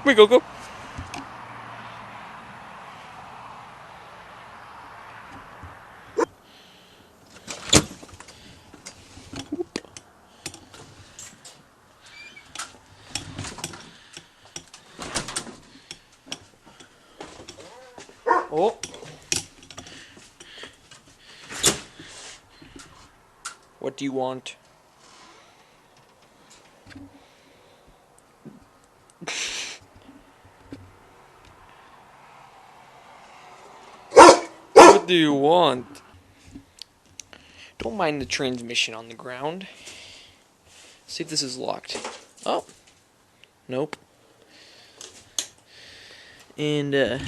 here, go. Oh. What do you want? What do you want? Don't mind the transmission on the ground. See if this is locked. Oh. Nope. And this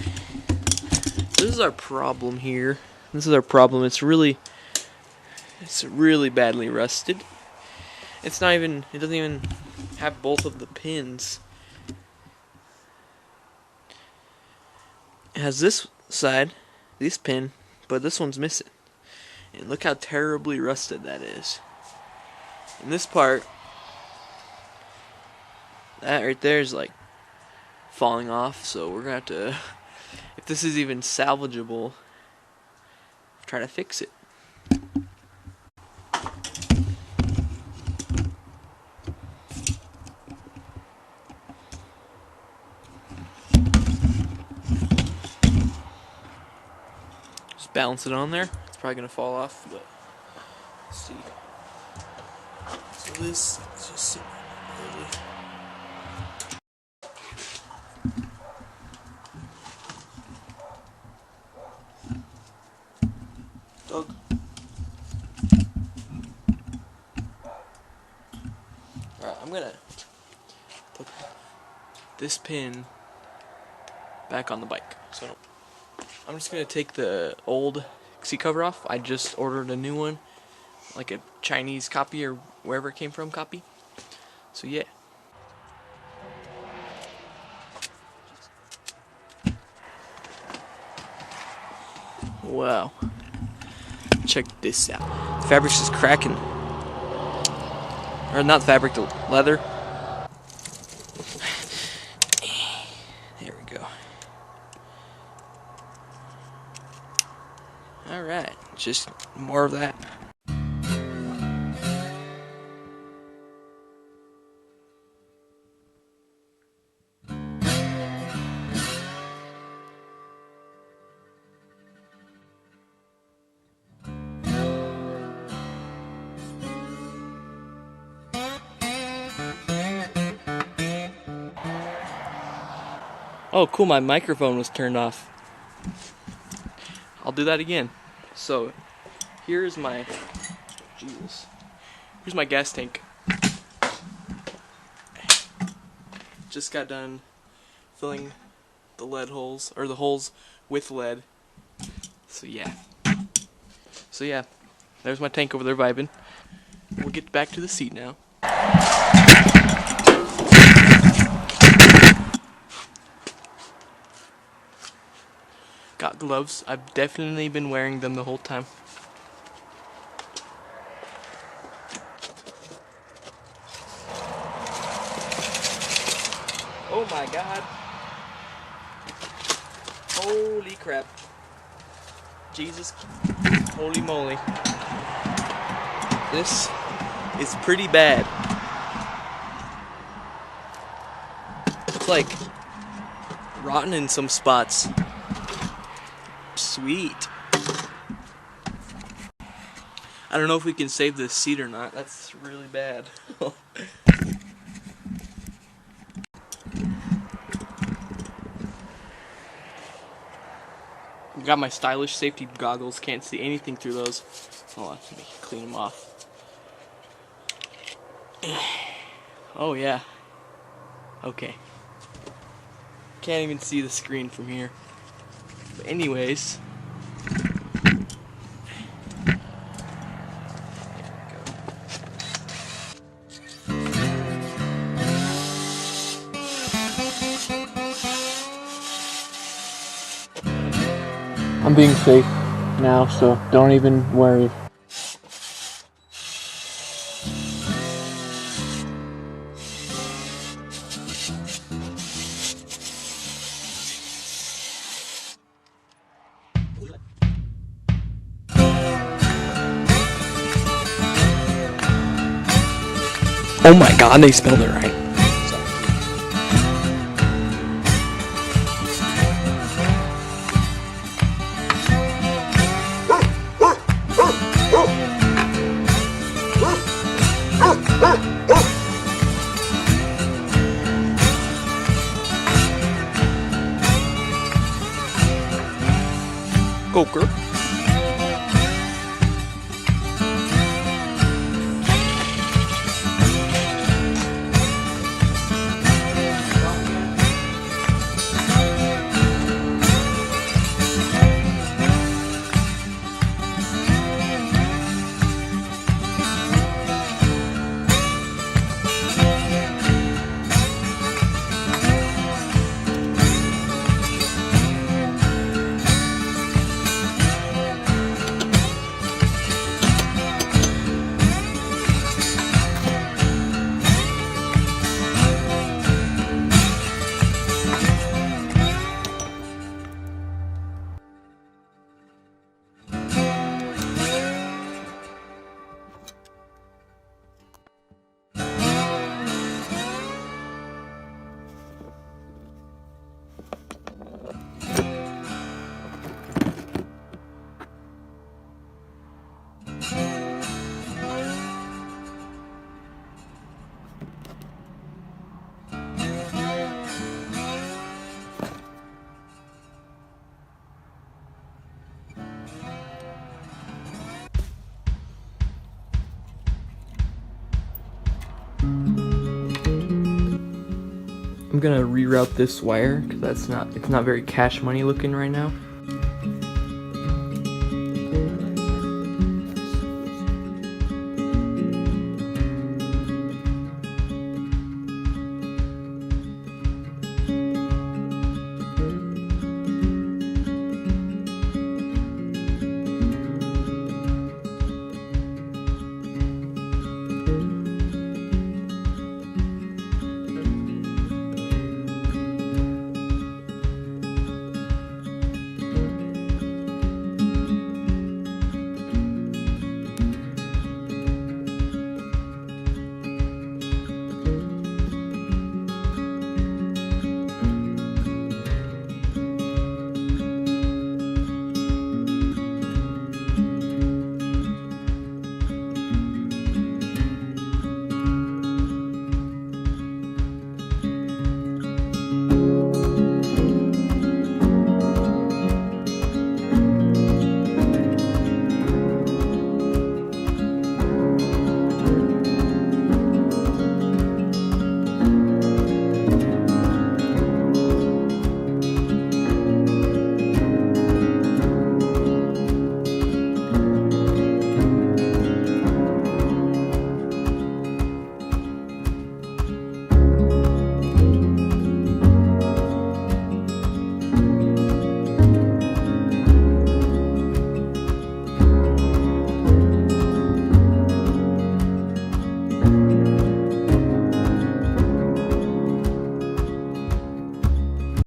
is our problem here. This is our problem. It's really badly rusted. It doesn't even have both of the pins. It has this side, this pin, but this one's missing. And look how terribly rusted that is. And this part, that right there is like falling off, so we're gonna have to, if this is even salvageable, try to fix it. Just balance it on there. It's probably gonna fall off, but let's see. So this is just sitting really. Doug. Alright, I'm gonna put this pin back on the bike. So I'm just gonna take the old seat cover off. I just ordered a new one, like a Chinese copy or wherever it came from copy. So yeah. Wow. Check this out. The fabric's just cracking. Or not fabric, the leather. There we go. Alright, just more of that. Oh cool, my microphone was turned off. I'll do that again. So, here's my gas tank. Just got done filling the lead holes, or the holes with lead. So yeah, there's my tank over there vibing. We'll get back to the seat now. Got gloves. I've definitely been wearing them the whole time. Oh my god. Holy crap. Jesus. Holy moly. This is pretty bad. It's like rotten in some spots. Sweet. I don't know if we can save this seat or not. That's really bad. Got my stylish safety goggles. Can't see anything through those. Hold on, let me clean them off. Oh yeah. Okay. Can't even see the screen from here. But anyways, I'm being safe now, so don't even worry. Oh my god, they spelled it right. Coker. I'm gonna reroute this wire because it's not very cash money looking right now.